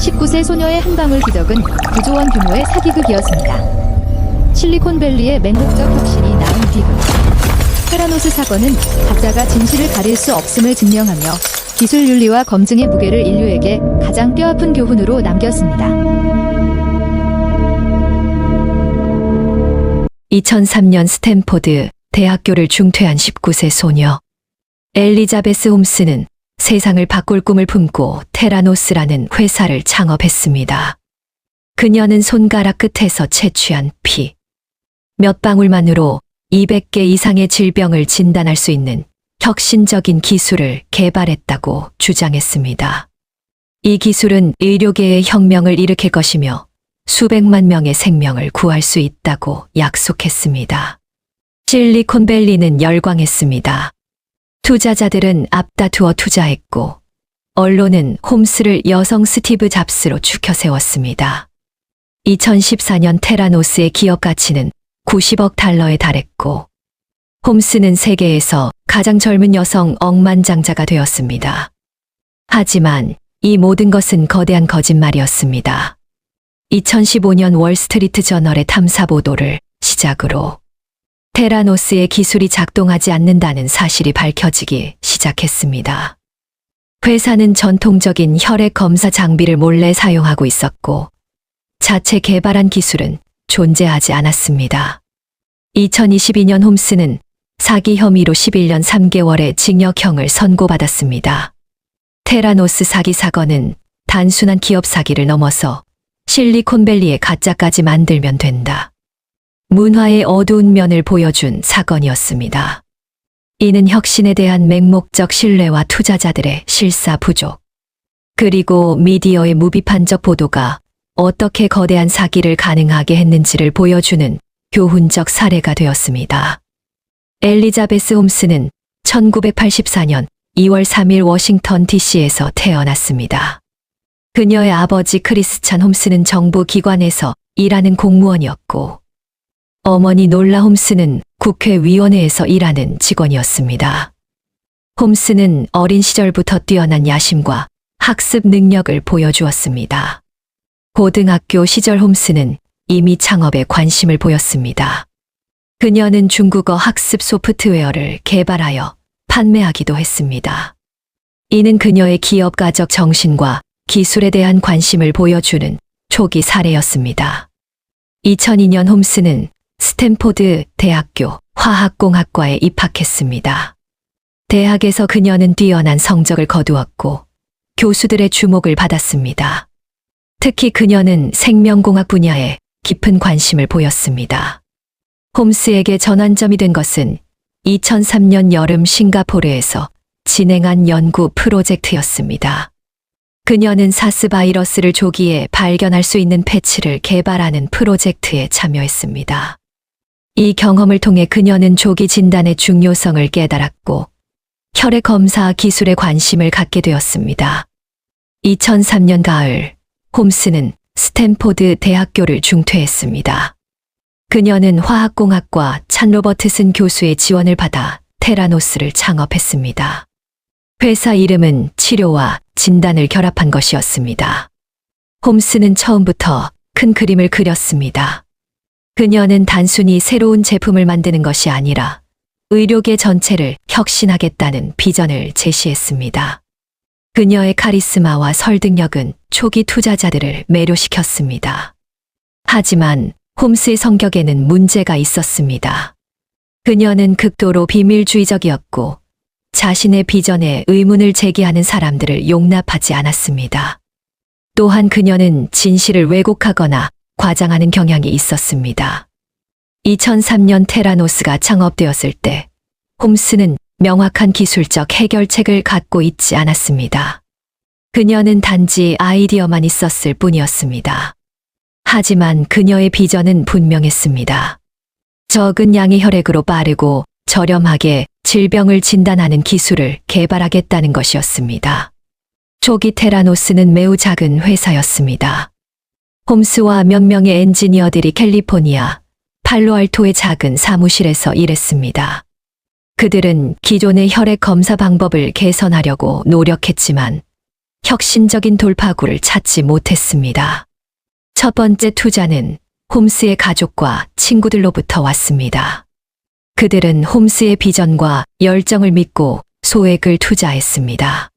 19세 소녀의 한 방울 기적은 9조 원 규모의 사기극이었습니다. 실리콘밸리의 맹목적 혁신이 낳은 비극. 테라노스 사건은 가짜가 진실을 가릴 수 없음을 증명하며 기술 윤리와 검증의 무게를 인류에게 가장 뼈아픈 교훈으로 남겼습니다. 2003년 스탠포드 대학교를 중퇴한 19세 소녀 엘리자베스 홈스는 세상을 바꿀 꿈을 품고 테라노스라는 회사를 창업했습니다. 그녀는 손가락 끝에서 채취한 피 몇 방울만으로 200개 이상의 질병을 진단할 수 있는 혁신적인 기술을 개발했다고 주장했습니다. 이 기술은 의료계의 혁명을 일으킬 것이며 수백만 명의 생명을 구할 수 있다고 약속했습니다. 실리콘밸리는 열광했습니다. 투자자들은 앞다투어 투자했고 언론은 홈스를 여성 스티브 잡스로 추켜 세웠습니다. 2014년 테라노스의 기업 가치는 90억 달러에 달했고 홈스는 세계에서 가장 젊은 여성 억만장자가 되었습니다. 하지만 이 모든 것은 거대한 거짓말이었습니다. 2015년 월스트리트 저널의 탐사 보도를 시작으로 테라노스의 기술이 작동하지 않는다는 사실이 밝혀지기 시작했습니다. 회사는 전통적인 혈액 검사 장비를 몰래 사용하고 있었고 자체 개발한 기술은 존재하지 않았습니다. 2022년 홈스는 사기 혐의로 11년 3개월의 징역형을 선고받았습니다. 테라노스 사기 사건은 단순한 기업 사기를 넘어서 실리콘밸리의 가짜까지 만들면 된다. 문화의 어두운 면을 보여준 사건이었습니다. 이는 혁신에 대한 맹목적 신뢰와 투자자들의 실사 부족, 그리고 미디어의 무비판적 보도가 어떻게 거대한 사기를 가능하게 했는지를 보여주는 교훈적 사례가 되었습니다. 엘리자베스 홈스는 1984년 2월 3일 워싱턴 DC에서 태어났습니다. 그녀의 아버지 크리스찬 홈스는 정부 기관에서 일하는 공무원이었고 어머니 놀라 홈스는 국회의원회에서 일하는 직원이었습니다. 홈스는 어린 시절부터 뛰어난 야심과 학습 능력을 보여주었습니다. 고등학교 시절 홈스는 이미 창업에 관심을 보였습니다. 그녀는 중국어 학습 소프트웨어를 개발하여 판매하기도 했습니다. 이는 그녀의 기업가적 정신과 기술에 대한 관심을 보여주는 초기 사례였습니다. 2002년 홈스는 스탠포드 대학교 화학공학과에 입학했습니다. 대학에서 그녀는 뛰어난 성적을 거두었고 교수들의 주목을 받았습니다. 특히 그녀는 생명공학 분야에 깊은 관심을 보였습니다. 홈스에게 전환점이 된 것은 2003년 여름 싱가포르에서 진행한 연구 프로젝트였습니다. 그녀는 사스 바이러스를 조기에 발견할 수 있는 패치를 개발하는 프로젝트에 참여했습니다. 이 경험을 통해 그녀는 조기 진단의 중요성을 깨달았고 혈액 검사 기술에 관심을 갖게 되었습니다. 2003년 가을, 홈스는 스탠포드 대학교를 중퇴했습니다. 그녀는 화학공학과 찬 로버트슨 교수의 지원을 받아 테라노스를 창업했습니다. 회사 이름은 치료와 진단을 결합한 것이었습니다. 홈스는 처음부터 큰 그림을 그렸습니다. 그녀는 단순히 새로운 제품을 만드는 것이 아니라 의료계 전체를 혁신하겠다는 비전을 제시했습니다. 그녀의 카리스마와 설득력은 초기 투자자들을 매료시켰습니다. 하지만 홈스의 성격에는 문제가 있었습니다. 그녀는 극도로 비밀주의적이었고 자신의 비전에 의문을 제기하는 사람들을 용납하지 않았습니다. 또한 그녀는 진실을 왜곡하거나 과장하는 경향이 있었습니다. 2003년 테라노스가 창업되었을 때 홈스는 명확한 기술적 해결책을 갖고 있지 않았습니다. 그녀는 단지 아이디어만 있었을 뿐이었습니다. 하지만 그녀의 비전은 분명했습니다. 적은 양의 혈액으로 빠르고 저렴하게 질병을 진단하는 기술을 개발하겠다는 것이었습니다. 초기 테라노스는 매우 작은 회사였습니다. 홈스와 몇 명의 엔지니어들이 캘리포니아, 팔로알토의 작은 사무실에서 일했습니다. 그들은 기존의 혈액 검사 방법을 개선하려고 노력했지만 혁신적인 돌파구를 찾지 못했습니다. 첫 번째 투자는 홈스의 가족과 친구들로부터 왔습니다. 그들은 홈스의 비전과 열정을 믿고 소액을 투자했습니다.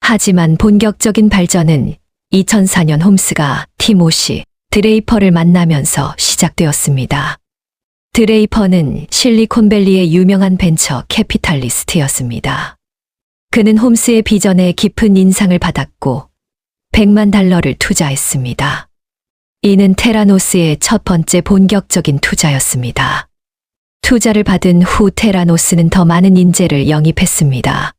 하지만 본격적인 발전은 2004년 홈스가 티모시 드레이퍼를 만나면서 시작되었습니다. 드레이퍼는 실리콘밸리의 유명한 벤처 캐피탈리스트였습니다. 그는 홈스의 비전에 깊은 인상을 받았고 $100만 투자했습니다. 이는 테라노스의 첫 번째 본격적인 투자였습니다. 투자를 받은 후 테라노스는 더 많은 인재를 영입했습니다.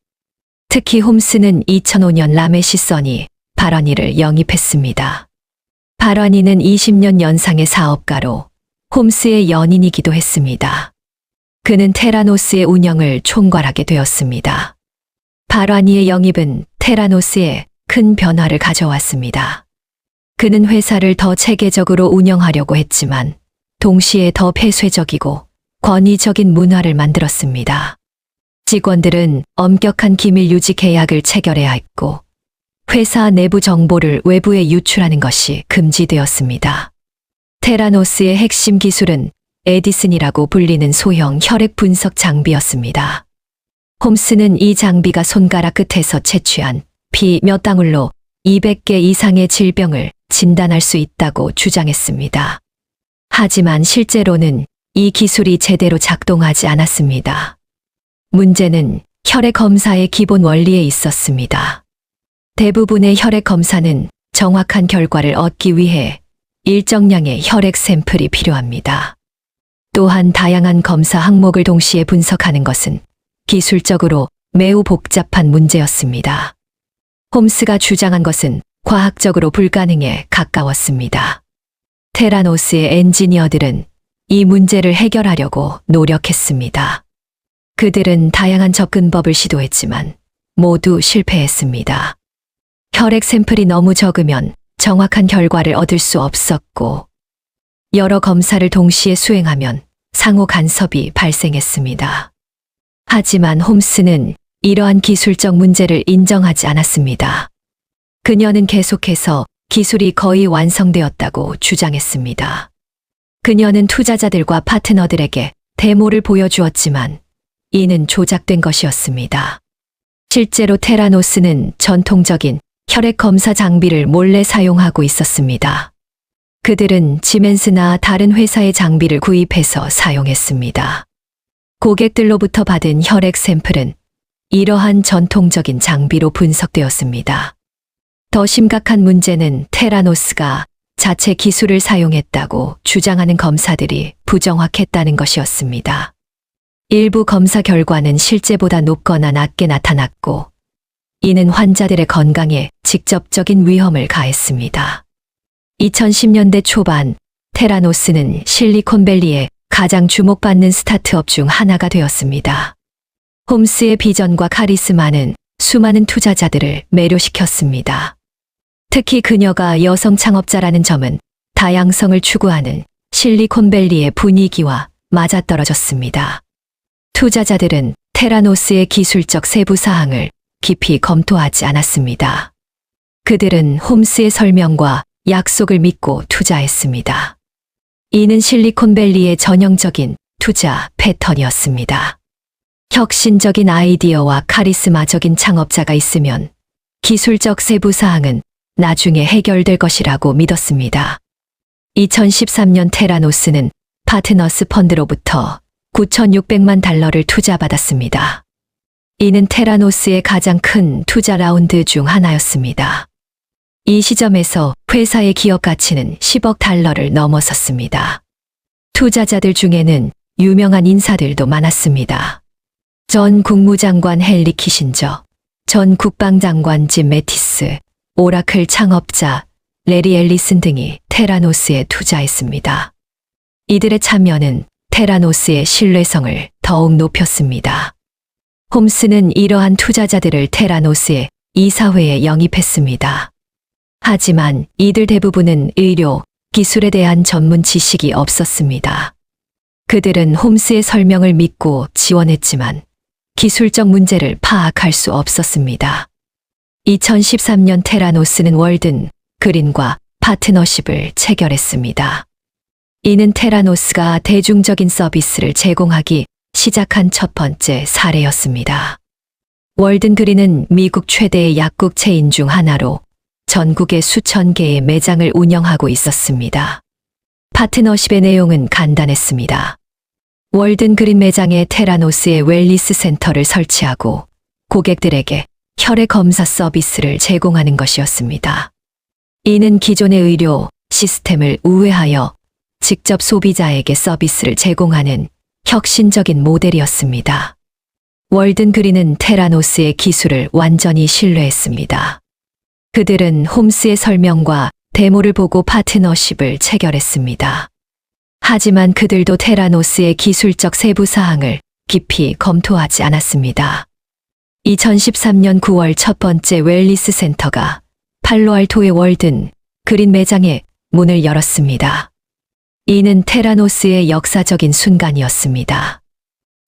특히 홈스는 2005년 라메시 써니 바러니를 영입했습니다. 바러니는 20년 연상의 사업가로 홈스의 연인이기도 했습니다. 그는 테라노스의 운영을 총괄하게 되었습니다. 바러니의 영입은 테라노스에 큰 변화를 가져왔습니다. 그는 회사를 더 체계적으로 운영하려고 했지만 동시에 더 폐쇄적이고 권위적인 문화를 만들었습니다. 직원들은 엄격한 기밀 유지 계약을 체결해야 했고 회사 내부 정보를 외부에 유출하는 것이 금지되었습니다. 테라노스의 핵심 기술은 에디슨이라고 불리는 소형 혈액 분석 장비였습니다. 홈스는 이 장비가 손가락 끝에서 채취한 피 몇 방울로 200개 이상의 질병을 진단할 수 있다고 주장했습니다. 하지만 실제로는 이 기술이 제대로 작동하지 않았습니다. 문제는 혈액 검사의 기본 원리에 있었습니다. 대부분의 혈액 검사는 정확한 결과를 얻기 위해 일정량의 혈액 샘플이 필요합니다. 또한 다양한 검사 항목을 동시에 분석하는 것은 기술적으로 매우 복잡한 문제였습니다. 홈스가 주장한 것은 과학적으로 불가능에 가까웠습니다. 테라노스의 엔지니어들은 이 문제를 해결하려고 노력했습니다. 그들은 다양한 접근법을 시도했지만 모두 실패했습니다. 혈액 샘플이 너무 적으면 정확한 결과를 얻을 수 없었고 여러 검사를 동시에 수행하면 상호 간섭이 발생했습니다. 하지만 홈스는 이러한 기술적 문제를 인정하지 않았습니다. 그녀는 계속해서 기술이 거의 완성되었다고 주장했습니다. 그녀는 투자자들과 파트너들에게 데모를 보여주었지만 이는 조작된 것이었습니다. 실제로 테라노스는 전통적인 혈액 검사 장비를 몰래 사용하고 있었습니다. 그들은 지멘스나 다른 회사의 장비를 구입해서 사용했습니다. 고객들로부터 받은 혈액 샘플은 이러한 전통적인 장비로 분석되었습니다. 더 심각한 문제는 테라노스가 자체 기술을 사용했다고 주장하는 검사들이 부정확했다는 것이었습니다. 일부 검사 결과는 실제보다 높거나 낮게 나타났고 이는 환자들의 건강에 직접적인 위험을 가했습니다. 2010년대 초반 테라노스는 실리콘밸리의 가장 주목받는 스타트업 중 하나가 되었습니다. 홈스의 비전과 카리스마는 수많은 투자자들을 매료시켰습니다. 특히 그녀가 여성 창업자라는 점은 다양성을 추구하는 실리콘밸리의 분위기와 맞아떨어졌습니다. 투자자들은 테라노스의 기술적 세부 사항을 깊이 검토하지 않았습니다. 그들은 홈스의 설명과 약속을 믿고 투자했습니다. 이는 실리콘밸리의 전형적인 투자 패턴이었습니다. 혁신적인 아이디어와 카리스마적인 창업자가 있으면 기술적 세부 사항은 나중에 해결될 것이라고 믿었습니다. 2013년 테라노스는 파트너스 펀드로부터 $9,600만 투자받았습니다. 이는 테라노스의 가장 큰 투자 라운드 중 하나였습니다. 이 시점에서 회사의 기업 가치는 $10억 넘어섰습니다. 투자자들 중에는 유명한 인사들도 많았습니다. 전 국무장관 헨리 키신저, 전 국방장관 짐 매티스, 오라클 창업자 레리 앨리슨 등이 테라노스에 투자했습니다. 이들의 참여는 테라노스의 신뢰성을 더욱 높였습니다. 홈스는 이러한 투자자들을 테라노스의 이사회에 영입했습니다. 하지만 이들 대부분은 의료, 기술에 대한 전문 지식이 없었습니다. 그들은 홈스의 설명을 믿고 지원했지만 기술적 문제를 파악할 수 없었습니다. 2013년 테라노스는 월든 그린과 파트너십을 체결했습니다. 이는 테라노스가 대중적인 서비스를 제공하기 시작한 첫 번째 사례였습니다. 월든 그린은 미국 최대의 약국 체인 중 하나로 전국에 수천 개의 매장을 운영하고 있었습니다. 파트너십의 내용은 간단했습니다. 월든 그린 매장에 테라노스의 웰니스 센터를 설치하고 고객들에게 혈액 검사 서비스를 제공하는 것이었습니다. 이는 기존의 의료 시스템을 우회하여 직접 소비자에게 서비스를 제공하는 혁신적인 모델이었습니다. 월든 그린은 테라노스의 기술을 완전히 신뢰했습니다. 그들은 홈스의 설명과 데모를 보고 파트너십을 체결했습니다. 하지만 그들도 테라노스의 기술적 세부 사항을 깊이 검토하지 않았습니다. 2013년 9월 첫 번째 웰니스 센터가 팔로알토의 월든 그린 매장에 문을 열었습니다. 이는 테라노스의 역사적인 순간이었습니다.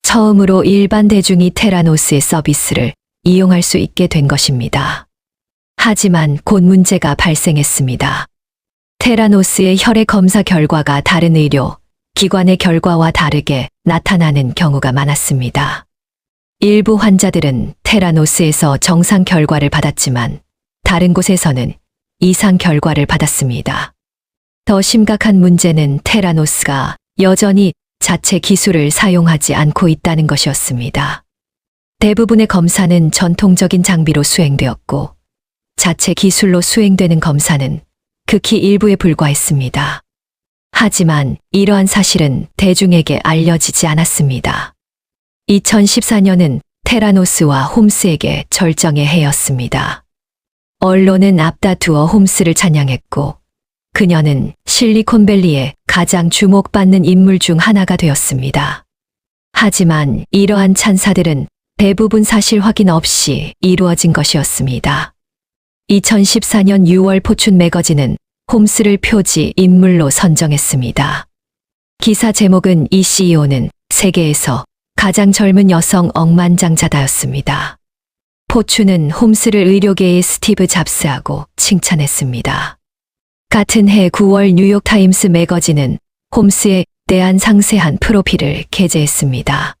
처음으로 일반 대중이 테라노스의 서비스를 이용할 수 있게 된 것입니다. 하지만 곧 문제가 발생했습니다. 테라노스의 혈액 검사 결과가 다른 의료 기관의 결과와 다르게 나타나는 경우가 많았습니다. 일부 환자들은 테라노스에서 정상 결과를 받았지만 다른 곳에서는 이상 결과를 받았습니다. 더 심각한 문제는 테라노스가 여전히 자체 기술을 사용하지 않고 있다는 것이었습니다. 대부분의 검사는 전통적인 장비로 수행되었고 자체 기술로 수행되는 검사는 극히 일부에 불과했습니다. 하지만 이러한 사실은 대중에게 알려지지 않았습니다. 2014년은 테라노스와 홈스에게 절정의 해였습니다. 언론은 앞다투어 홈스를 찬양했고 그녀는 실리콘밸리의 가장 주목받는 인물 중 하나가 되었습니다. 하지만 이러한 찬사들은 대부분 사실 확인 없이 이루어진 것이었습니다. 2014년 6월 포춘 매거진은 홈스를 표지 인물로 선정했습니다. 기사 제목은 이 CEO는 세계에서 가장 젊은 여성 억만장자다였습니다. 포춘은 홈스를 의료계의 스티브 잡스하고 칭찬했습니다. 같은 해 9월 뉴욕타임스 매거진은 홈스에 대한 상세한 프로필을 게재했습니다.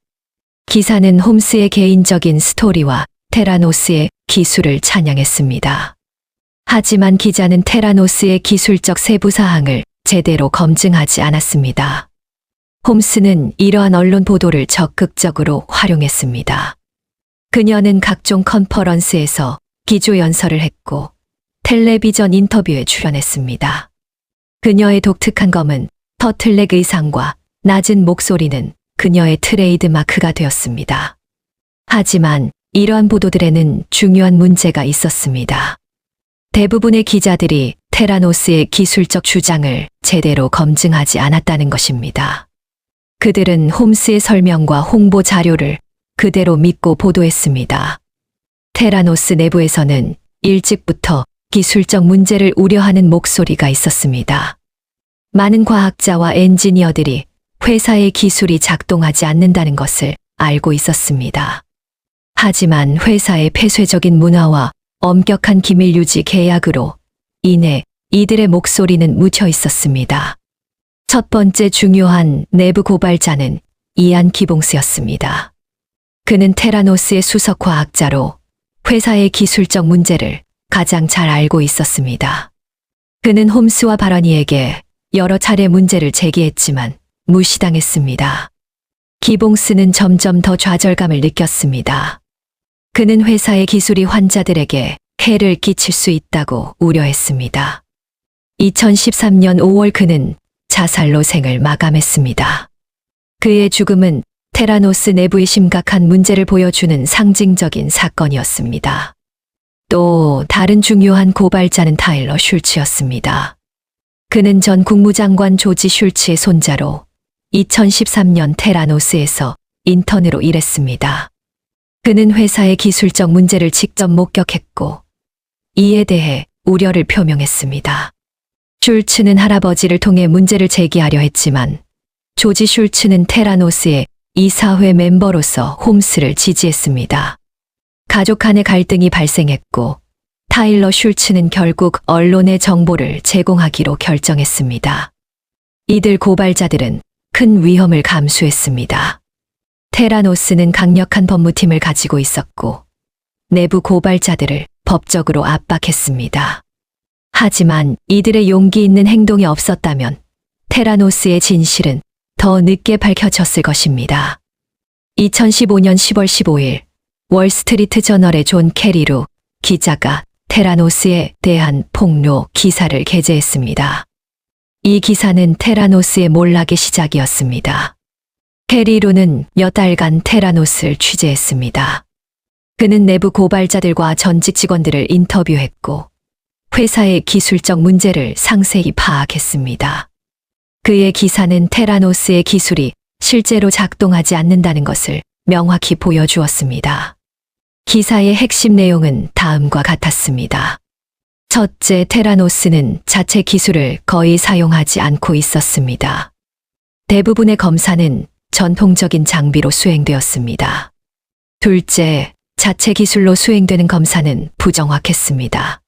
기사는 홈스의 개인적인 스토리와 테라노스의 기술을 찬양했습니다. 하지만 기자는 테라노스의 기술적 세부 사항을 제대로 검증하지 않았습니다. 홈스는 이러한 언론 보도를 적극적으로 활용했습니다. 그녀는 각종 컨퍼런스에서 기조연설을 했고 텔레비전 인터뷰에 출연했습니다. 그녀의 독특한 검은 터틀넥 의상과 낮은 목소리는 그녀의 트레이드 마크가 되었습니다. 하지만 이러한 보도들에는 중요한 문제가 있었습니다. 대부분의 기자들이 테라노스의 기술적 주장을 제대로 검증하지 않았다는 것입니다. 그들은 홈스의 설명과 홍보 자료를 그대로 믿고 보도했습니다. 테라노스 내부에서는 일찍부터 기술적 문제를 우려하는 목소리가 있었습니다. 많은 과학자와 엔지니어들이 회사의 기술이 작동하지 않는다는 것을 알고 있었습니다. 하지만 회사의 폐쇄적인 문화와 엄격한 기밀 유지 계약으로 인해 이들의 목소리는 묻혀 있었습니다. 첫 번째 중요한 내부 고발자는 이안 기봉스였습니다. 그는 테라노스의 수석 과학자로 회사의 기술적 문제를 가장 잘 알고 있었습니다. 그는 홈스와 바러니에게 여러 차례 문제를 제기했지만 무시당했습니다. 기봉스는 점점 더 좌절감을 느꼈습니다. 그는 회사의 기술이 환자들에게 해를 끼칠 수 있다고 우려했습니다. 2013년 5월 그는 자살로 생을 마감했습니다. 그의 죽음은 테라노스 내부의 심각한 문제를 보여주는 상징적인 사건이었습니다. 또 다른 중요한 고발자는 타일러 슐츠였습니다. 그는 전 국무장관 조지 슐츠의 손자로 2013년 테라노스에서 인턴으로 일했습니다. 그는 회사의 기술적 문제를 직접 목격했고 이에 대해 우려를 표명했습니다. 슐츠는 할아버지를 통해 문제를 제기하려 했지만 조지 슐츠는 테라노스의 이사회 멤버로서 홈스를 지지했습니다. 가족 간의 갈등이 발생했고 타일러 슐츠는 결국 언론에 정보를 제공하기로 결정했습니다. 이들 고발자들은 큰 위험을 감수했습니다. 테라노스는 강력한 법무팀을 가지고 있었고 내부 고발자들을 법적으로 압박했습니다. 하지만 이들의 용기 있는 행동이 없었다면 테라노스의 진실은 더 늦게 밝혀졌을 것입니다. 2015년 10월 15일 월스트리트 저널의 존 캐리루 기자가 테라노스에 대한 폭로 기사를 게재했습니다. 이 기사는 테라노스의 몰락의 시작이었습니다. 캐리루는 몇 달간 테라노스를 취재했습니다. 그는 내부 고발자들과 전직 직원들을 인터뷰했고 회사의 기술적 문제를 상세히 파악했습니다. 그의 기사는 테라노스의 기술이 실제로 작동하지 않는다는 것을 명확히 보여주었습니다. 기사의 핵심 내용은 다음과 같았습니다. 첫째, 테라노스는 자체 기술을 거의 사용하지 않고 있었습니다. 대부분의 검사는 전통적인 장비로 수행되었습니다. 둘째, 자체 기술로 수행되는 검사는 부정확했습니다.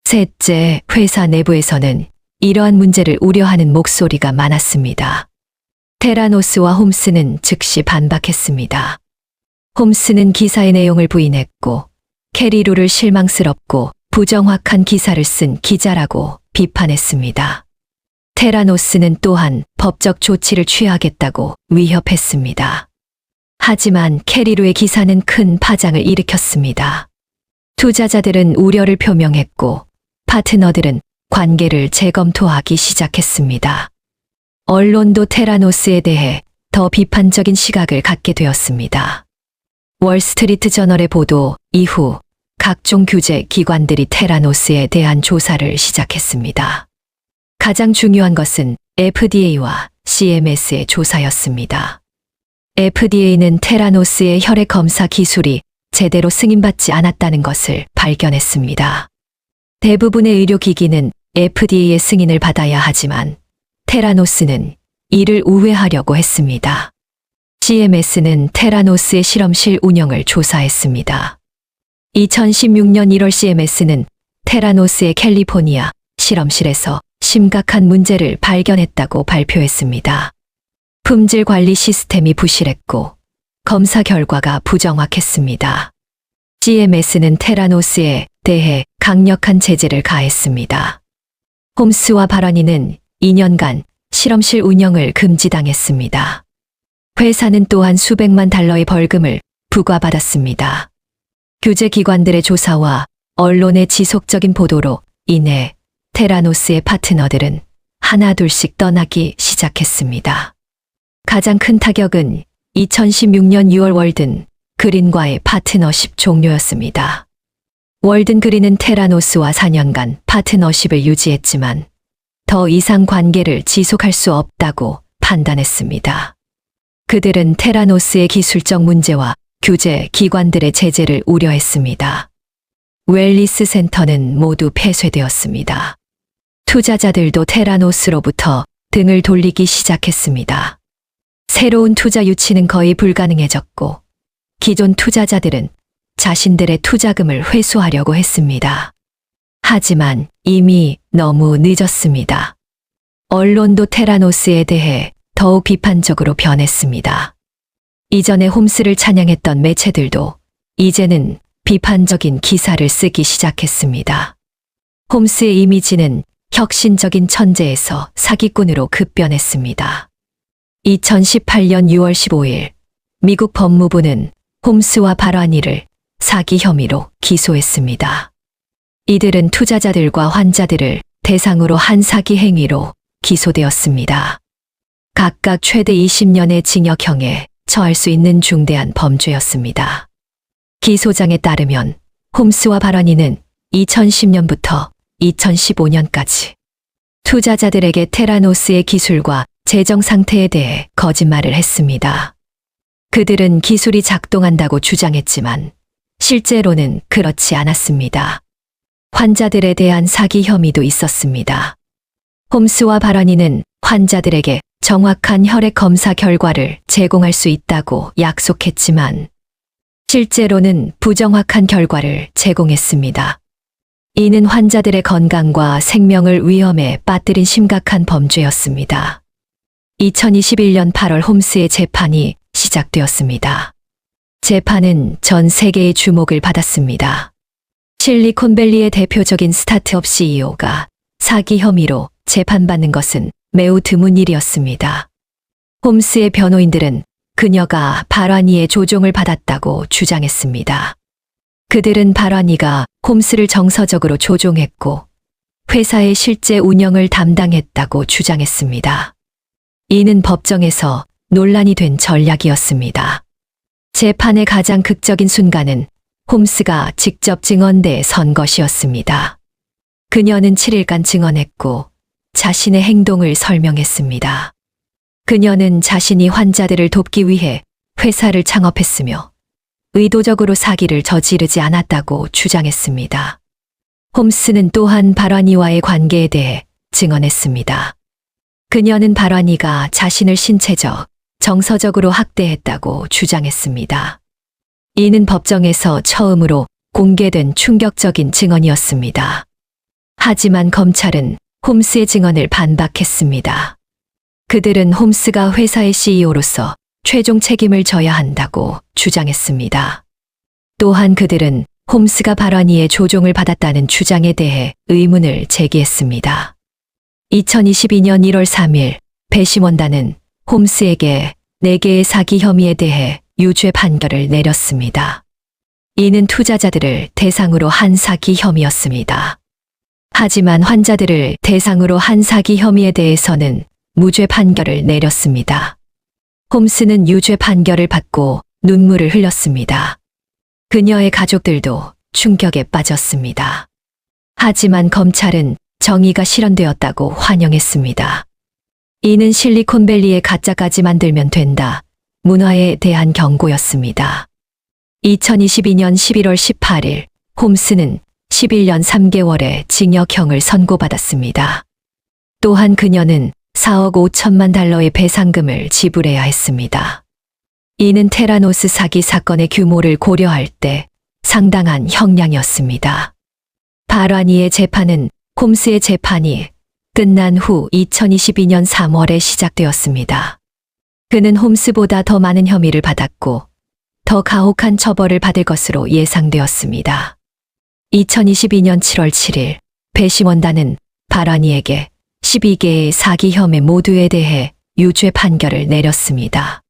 셋째, 회사 내부에서는 이러한 문제를 우려하는 목소리가 많았습니다. 테라노스와 홈스는 즉시 반박했습니다. 홈스는 기사의 내용을 부인했고 캐리루를 실망스럽고 부정확한 기사를 쓴 기자라고 비판했습니다. 테라노스는 또한 법적 조치를 취하겠다고 위협했습니다. 하지만 캐리루의 기사는 큰 파장을 일으켰습니다. 투자자들은 우려를 표명했고 파트너들은 관계를 재검토하기 시작했습니다. 언론도 테라노스에 대해 더 비판적인 시각을 갖게 되었습니다. 월스트리트 저널의 보도 이후 각종 규제 기관들이 테라노스에 대한 조사를 시작했습니다. 가장 중요한 것은 FDA와 CMS의 조사였습니다. FDA는 테라노스의 혈액 검사 기술이 제대로 승인받지 않았다는 것을 발견했습니다. 대부분의 의료기기는 FDA의 승인을 받아야 하지만 테라노스는 이를 우회하려고 했습니다. CMS는 테라노스의 실험실 운영을 조사했습니다. 2016년 1월 CMS는 테라노스의 캘리포니아 실험실에서 심각한 문제를 발견했다고 발표했습니다. 품질 관리 시스템이 부실했고 검사 결과가 부정확했습니다. CMS는 테라노스에 대해 강력한 제재를 가했습니다. 홈스와 바라니는 2년간 실험실 운영을 금지당했습니다. 회사는 또한 수백만 달러의 벌금을 부과받았습니다. 규제기관들의 조사와 언론의 지속적인 보도로 인해 테라노스의 파트너들은 하나둘씩 떠나기 시작했습니다. 가장 큰 타격은 2016년 6월 월든 그린과의 파트너십 종료였습니다. 월든 그린은 테라노스와 4년간 파트너십을 유지했지만 더 이상 관계를 지속할 수 없다고 판단했습니다. 그들은 테라노스의 기술적 문제와 규제 기관들의 제재를 우려했습니다. 웰리스 센터는 모두 폐쇄되었습니다. 투자자들도 테라노스로부터 등을 돌리기 시작했습니다. 새로운 투자 유치는 거의 불가능해졌고 기존 투자자들은 자신들의 투자금을 회수하려고 했습니다. 하지만 이미 너무 늦었습니다. 언론도 테라노스에 대해 더욱 비판적으로 변했습니다. 이전에 홈스를 찬양했던 매체들도 이제는 비판적인 기사를 쓰기 시작했습니다. 홈스의 이미지는 혁신적인 천재에서 사기꾼으로 급변했습니다. 2018년 6월 15일 미국 법무부는 홈스와 바라니를 사기 혐의로 기소했습니다. 이들은 투자자들과 환자들을 대상으로 한 사기 행위로 기소되었습니다. 각각 최대 20년의 징역형에 처할 수 있는 중대한 범죄였습니다. 기소장에 따르면 홈스와 바라니는 2010년부터 2015년까지 투자자들에게 테라노스의 기술과 재정 상태에 대해 거짓말을 했습니다. 그들은 기술이 작동한다고 주장했지만 실제로는 그렇지 않았습니다. 환자들에 대한 사기 혐의도 있었습니다. 홈스와 바라니는 환자들에게 정확한 혈액 검사 결과를 제공할 수 있다고 약속했지만 실제로는 부정확한 결과를 제공했습니다. 이는 환자들의 건강과 생명을 위험에 빠뜨린 심각한 범죄였습니다. 2021년 8월 홈스의 재판이 시작되었습니다. 재판은 전 세계의 주목을 받았습니다. 실리콘밸리의 대표적인 스타트업 CEO가 사기 혐의로 재판받는 것은 매우 드문 일이었습니다. 홈스의 변호인들은 그녀가 발환이의 조종을 받았다고 주장했습니다. 그들은 발환이가 홈스를 정서적으로 조종했고 회사의 실제 운영을 담당했다고 주장했습니다. 이는 법정에서 논란이 된 전략이었습니다. 재판의 가장 극적인 순간은 홈스가 직접 증언대에 선 것이었습니다. 그녀는 7일간 증언했고 자신의 행동을 설명했습니다. 그녀는 자신이 환자들을 돕기 위해 회사를 창업했으며 의도적으로 사기를 저지르지 않았다고 주장했습니다. 홈스는 또한 발환이와의 관계에 대해 증언했습니다. 그녀는 발환이가 자신을 신체적, 정서적으로 학대했다고 주장했습니다. 이는 법정에서 처음으로 공개된 충격적인 증언이었습니다. 하지만 검찰은 홈스의 증언을 반박했습니다. 그들은 홈스가 회사의 CEO로서 최종 책임을 져야 한다고 주장했습니다. 또한 그들은 홈스가 발환이의 조종을 받았다는 주장에 대해 의문을 제기했습니다. 2022년 1월 3일 배심원단은 홈스에게 4개의 사기 혐의에 대해 유죄 판결을 내렸습니다. 이는 투자자들을 대상으로 한 사기 혐의였습니다. 하지만 환자들을 대상으로 한 사기 혐의에 대해서는 무죄 판결을 내렸습니다. 홈스는 유죄 판결을 받고 눈물을 흘렸습니다. 그녀의 가족들도 충격에 빠졌습니다. 하지만 검찰은 정의가 실현되었다고 환영했습니다. 이는 실리콘밸리의 가짜까지 만들면 된다. 문화에 대한 경고였습니다. 2022년 11월 18일 홈스는 11년 3개월의 징역형을 선고받았습니다. 또한 그녀는 4억 5천만 달러의 배상금을 지불해야 했습니다. 이는 테라노스 사기 사건의 규모를 고려할 때 상당한 형량이었습니다. 발환이의 재판은 홈스의 재판이 끝난 후 2022년 3월에 시작되었습니다. 그는 홈스보다 더 많은 혐의를 받았고 더 가혹한 처벌을 받을 것으로 예상되었습니다. 2022년 7월 7일 배심원단은 발환이에게 12개의 사기 혐의 모두에 대해 유죄 판결을 내렸습니다.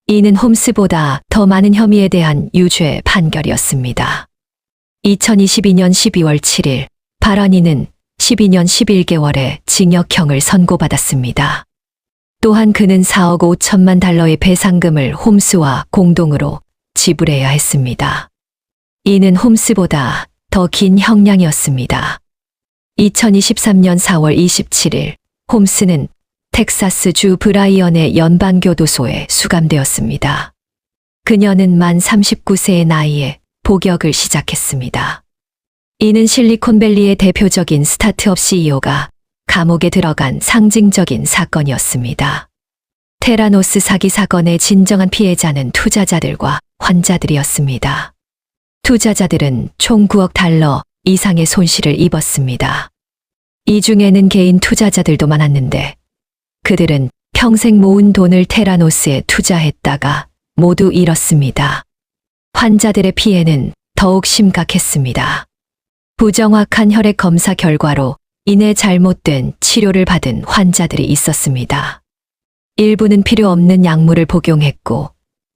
이는 홈스보다 더 많은 혐의에 대한 유죄 판결이었습니다. 2022년 12월 7일 발환이는 12년 11개월의 징역형을 선고받았습니다. 또한 그는 4억 5천만 달러의 배상금을 홈스와 공동으로 지불해야 했습니다. 이는 홈스보다 더 긴 형량이었습니다. 2023년 4월 27일 홈스는 텍사스주 브라이언의 연방교도소에 수감되었습니다. 그녀는 만 39세의 나이에 복역을 시작했습니다. 이는 실리콘밸리의 대표적인 스타트업 CEO가 감옥에 들어간 상징적인 사건이었습니다. 테라노스 사기 사건의 진정한 피해자는 투자자들과 환자들이었습니다. 투자자들은 총 9억 달러 이상의 손실을 입었습니다. 이 중에는 개인 투자자들도 많았는데 그들은 평생 모은 돈을 테라노스에 투자했다가 모두 잃었습니다. 환자들의 피해는 더욱 심각했습니다. 부정확한 혈액 검사 결과로 인해 잘못된 치료를 받은 환자들이 있었습니다. 일부는 필요 없는 약물을 복용했고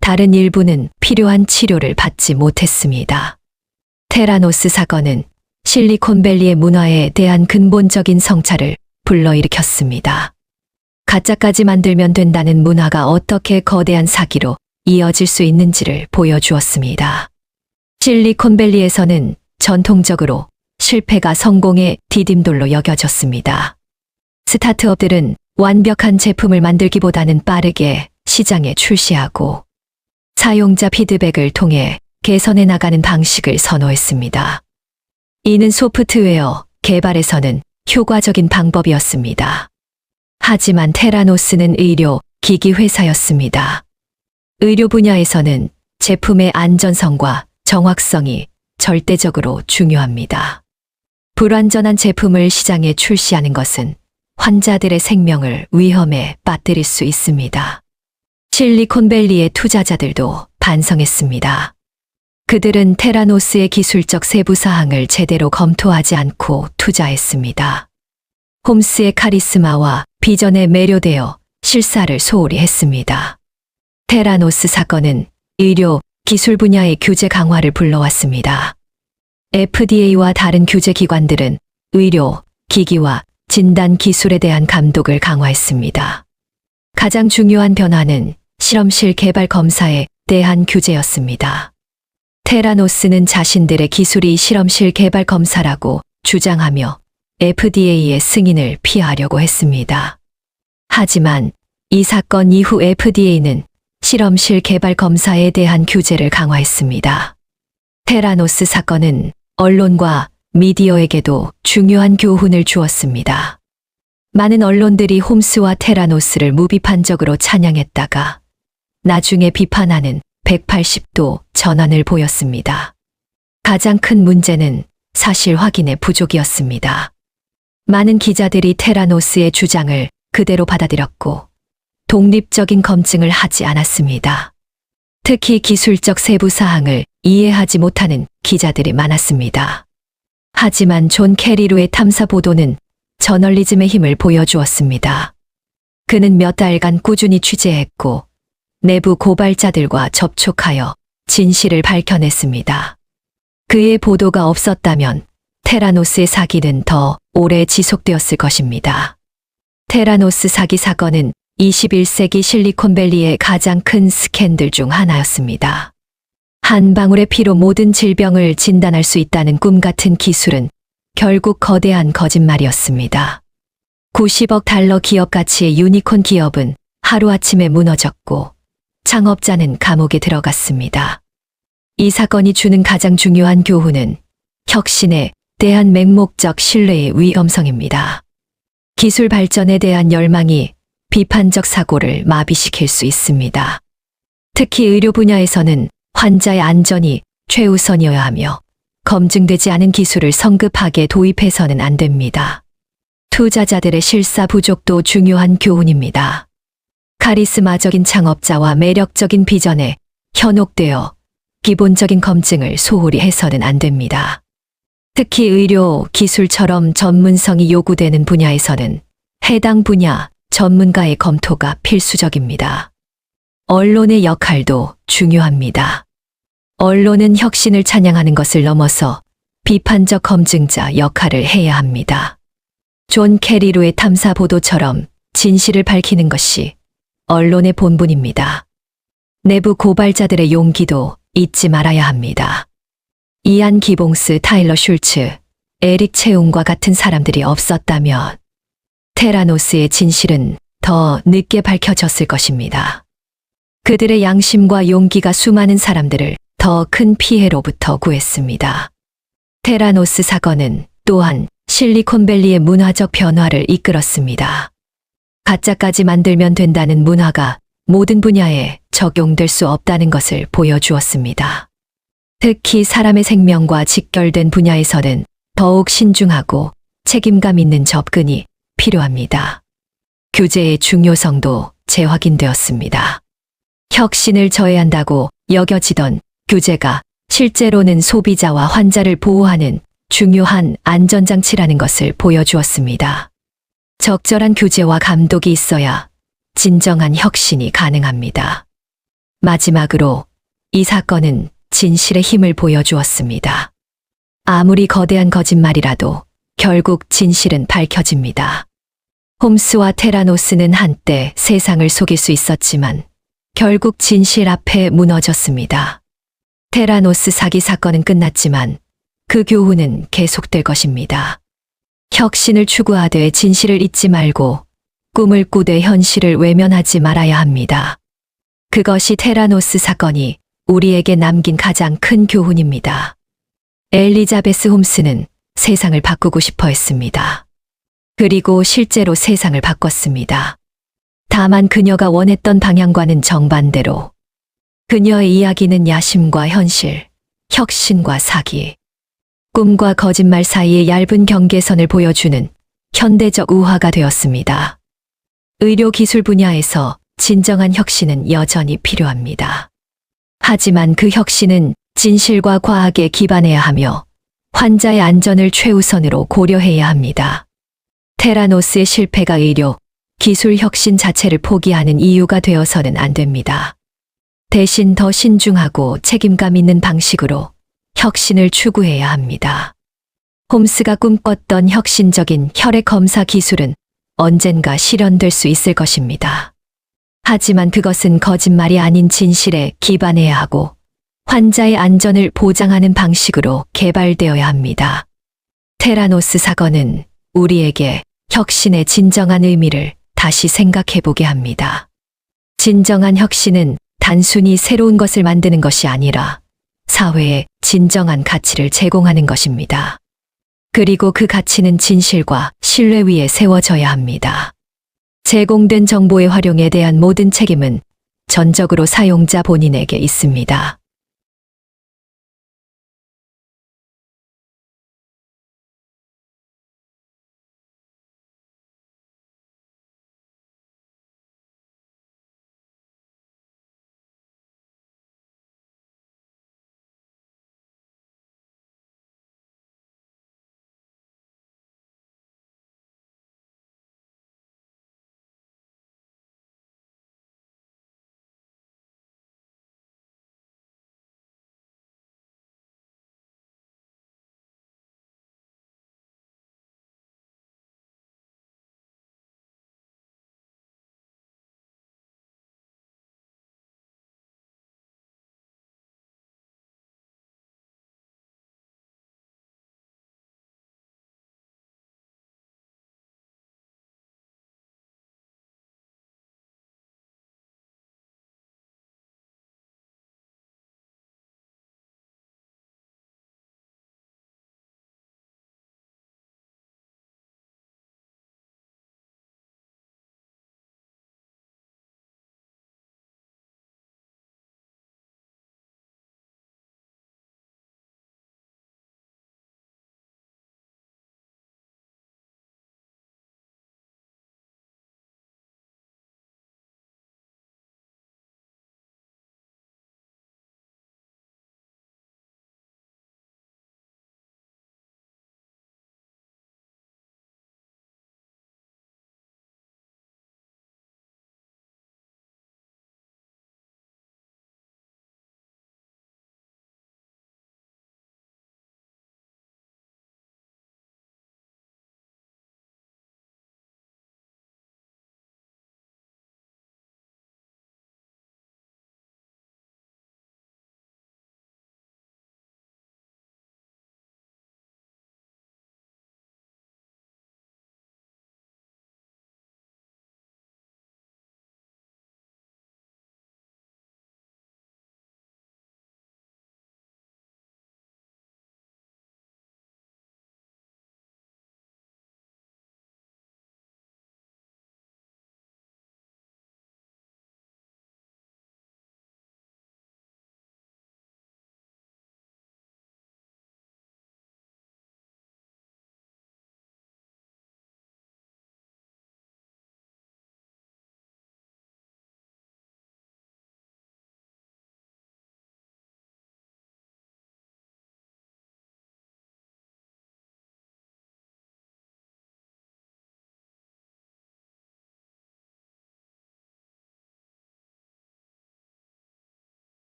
다른 일부는 필요한 치료를 받지 못했습니다. 테라노스 사건은 실리콘밸리의 문화에 대한 근본적인 성찰을 불러일으켰습니다. 가짜까지 만들면 된다는 문화가 어떻게 거대한 사기로 이어질 수 있는지를 보여주었습니다. 실리콘밸리에서는 전통적으로 실패가 성공의 디딤돌로 여겨졌습니다. 스타트업들은 완벽한 제품을 만들기보다는 빠르게 시장에 출시하고 사용자 피드백을 통해 개선해 나가는 방식을 선호했습니다. 이는 소프트웨어 개발에서는 효과적인 방법이었습니다. 하지만 테라노스는 의료 기기 회사였습니다. 의료 분야에서는 제품의 안전성과 정확성이 절대적으로 중요합니다. 불완전한 제품을 시장에 출시하는 것은 환자들의 생명을 위험에 빠뜨릴 수 있습니다. 실리콘밸리의 투자자들도 반성했습니다. 그들은 테라노스의 기술적 세부 사항을 제대로 검토하지 않고 투자했습니다. 홈스의 카리스마와 비전에 매료되어 실사를 소홀히 했습니다. 테라노스 사건은 의료, 기술 분야의 규제 강화를 불러왔습니다. FDA와 다른 규제 기관들은 의료, 기기와 진단 기술에 대한 감독을 강화했습니다. 가장 중요한 변화는 실험실 개발 검사에 대한 규제였습니다. 테라노스는 자신들의 기술이 실험실 개발 검사라고 주장하며 FDA의 승인을 피하려고 했습니다. 하지만 이 사건 이후 FDA는 실험실 개발 검사에 대한 규제를 강화했습니다. 테라노스 사건은 언론과 미디어에게도 중요한 교훈을 주었습니다. 많은 언론들이 홈스와 테라노스를 무비판적으로 찬양했다가 나중에 비판하는 180도 전환을 보였습니다. 가장 큰 문제는 사실 확인의 부족이었습니다. 많은 기자들이 테라노스의 주장을 그대로 받아들였고 독립적인 검증을 하지 않았습니다. 특히 기술적 세부 사항을 이해하지 못하는 기자들이 많았습니다. 하지만 존 캐리루의 탐사 보도는 저널리즘의 힘을 보여주었습니다. 그는 몇 달간 꾸준히 취재했고 내부 고발자들과 접촉하여 진실을 밝혀냈습니다. 그의 보도가 없었다면 테라노스의 사기는 더 오래 지속되었을 것입니다. 테라노스 사기 사건은 21세기 실리콘밸리의 가장 큰 스캔들 중 하나였습니다. 한 방울의 피로 모든 질병을 진단할 수 있다는 꿈 같은 기술은 결국 거대한 거짓말이었습니다. 90억 달러 기업 가치의 유니콘 기업은 하루아침에 무너졌고 창업자는 감옥에 들어갔습니다. 이 사건이 주는 가장 중요한 교훈은 혁신에 대한 맹목적 신뢰의 위험성입니다. 기술 발전에 대한 열망이 비판적 사고를 마비시킬 수 있습니다. 특히 의료 분야에서는 환자의 안전이 최우선이어야 하며 검증되지 않은 기술을 성급하게 도입해서는 안 됩니다. 투자자들의 실사 부족도 중요한 교훈입니다. 카리스마적인 창업자와 매력적인 비전에 현혹되어 기본적인 검증을 소홀히 해서는 안 됩니다. 특히 의료, 기술처럼 전문성이 요구되는 분야에서는 해당 분야 전문가의 검토가 필수적입니다. 언론의 역할도 중요합니다. 언론은 혁신을 찬양하는 것을 넘어서 비판적 검증자 역할을 해야 합니다. 존 캐리루의 탐사 보도처럼 진실을 밝히는 것이 언론의 본분입니다. 내부 고발자들의 용기도 잊지 말아야 합니다. 이안 기봉스, 타일러 슐츠, 에릭 채웅과 같은 사람들이 없었다면 테라노스의 진실은 더 늦게 밝혀졌을 것입니다. 그들의 양심과 용기가 수많은 사람들을 더 큰 피해로부터 구했습니다. 테라노스 사건은 또한 실리콘밸리의 문화적 변화를 이끌었습니다. 가짜까지 만들면 된다는 문화가 모든 분야에 적용될 수 없다는 것을 보여주었습니다. 특히 사람의 생명과 직결된 분야에서는 더욱 신중하고 책임감 있는 접근이 필요합니다. 규제의 중요성도 재확인되었습니다. 혁신을 저해한다고 여겨지던 규제가 실제로는 소비자와 환자를 보호하는 중요한 안전장치라는 것을 보여주었습니다. 적절한 규제와 감독이 있어야 진정한 혁신이 가능합니다. 마지막으로 이 사건은 진실의 힘을 보여주었습니다. 아무리 거대한 거짓말이라도 결국 진실은 밝혀집니다. 홈스와 테라노스는 한때 세상을 속일 수 있었지만 결국 진실 앞에 무너졌습니다. 테라노스 사기 사건은 끝났지만 그 교훈은 계속될 것입니다. 혁신을 추구하되 진실을 잊지 말고 꿈을 꾸되 현실을 외면하지 말아야 합니다. 그것이 테라노스 사건이 우리에게 남긴 가장 큰 교훈입니다. 엘리자베스 홈스는 세상을 바꾸고 싶어 했습니다. 그리고 실제로 세상을 바꿨습니다. 다만 그녀가 원했던 방향과는 정반대로 그녀의 이야기는 야심과 현실, 혁신과 사기, 꿈과 거짓말 사이의 얇은 경계선을 보여주는 현대적 우화가 되었습니다. 의료기술 분야에서 진정한 혁신은 여전히 필요합니다. 하지만 그 혁신은 진실과 과학에 기반해야 하며 환자의 안전을 최우선으로 고려해야 합니다. 테라노스의 실패가 의료, 기술 혁신 자체를 포기하는 이유가 되어서는 안 됩니다. 대신 더 신중하고 책임감 있는 방식으로 혁신을 추구해야 합니다. 홈스가 꿈꿨던 혁신적인 혈액 검사 기술은 언젠가 실현될 수 있을 것입니다. 하지만 그것은 거짓말이 아닌 진실에 기반해야 하고 환자의 안전을 보장하는 방식으로 개발되어야 합니다. 테라노스 사건은 우리에게 혁신의 진정한 의미를 다시 생각해보게 합니다. 진정한 혁신은 단순히 새로운 것을 만드는 것이 아니라 사회에 진정한 가치를 제공하는 것입니다. 그리고 그 가치는 진실과 신뢰 위에 세워져야 합니다. 제공된 정보의 활용에 대한 모든 책임은 전적으로 사용자 본인에게 있습니다.